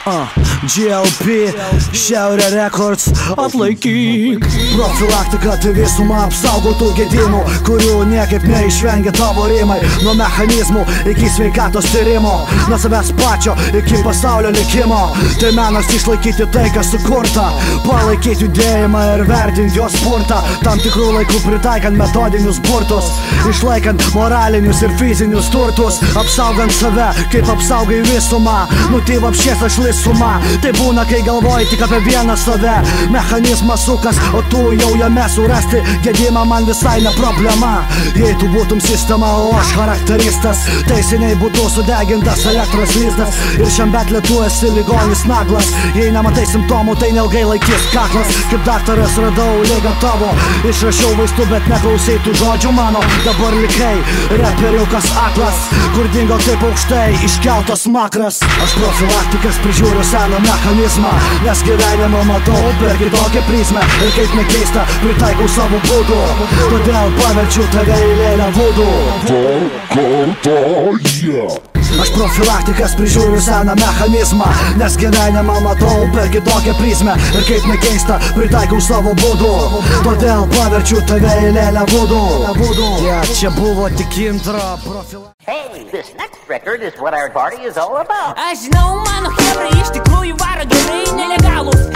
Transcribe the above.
GLP, Šiaurė Records, atlaikyk. Profilaktika tai visumą apsaugotų gedimų, kurių niekaip neišvengia tavo rimai. Nuo mechanizmų iki sveikatos tyrimo, nuo savęs pačio iki pasaulio likimo. Tai menas išlaikyti tai, kas sukurta, palaikyti judėjimą ir vertinti jo spurtą, tam tikrų laikų pritaikant metodinius burtus, išlaikant moralinius ir fizinius turtus, apsaugant save, kaip apsaugai visumą. Nu tai vapšės aš lisumą. Tai būna, kai galvoji tik apie vieną save. Mechanizmas sukas, o tu jau jame surasti gedimą man visai ne problema. Jei tu būtum sistema, o aš charakteristas, tai seniai būtų sudegintas elektros lizdas. Ir šiam betlė tu esi ligonis naglas. Jei nematai simptomų, tai neilgai laikys kaklas. Kaip daktaras radau ligą tavo, išrašiau vaistų, bet neklausai tų žodžių mano. Dabar likai reperiukas aklas, kur dingo taip aukštai iškeltas makras. Aš profilaktikas prižiūriu seną mechanizmą, nes gyvenimą matau per kitokią prizmę. Ir kaip nekeista, pritaikau savo būdų, todėl paverčiu tave į lėlę vudu. Aš profilaktikas prižiūriu seną mechanizmą, nes gyvenimą matau per kitokią prizmę. Ir kaip nekeista, pritaikau savo būdų, todėl paverčiu tave į lėlę vudu. Čia buvo tik intro profilaktika. Hey, this next record is what our party is all about. Aš žinau, mano chebra iš tikrųjų varo gerai nelegalus.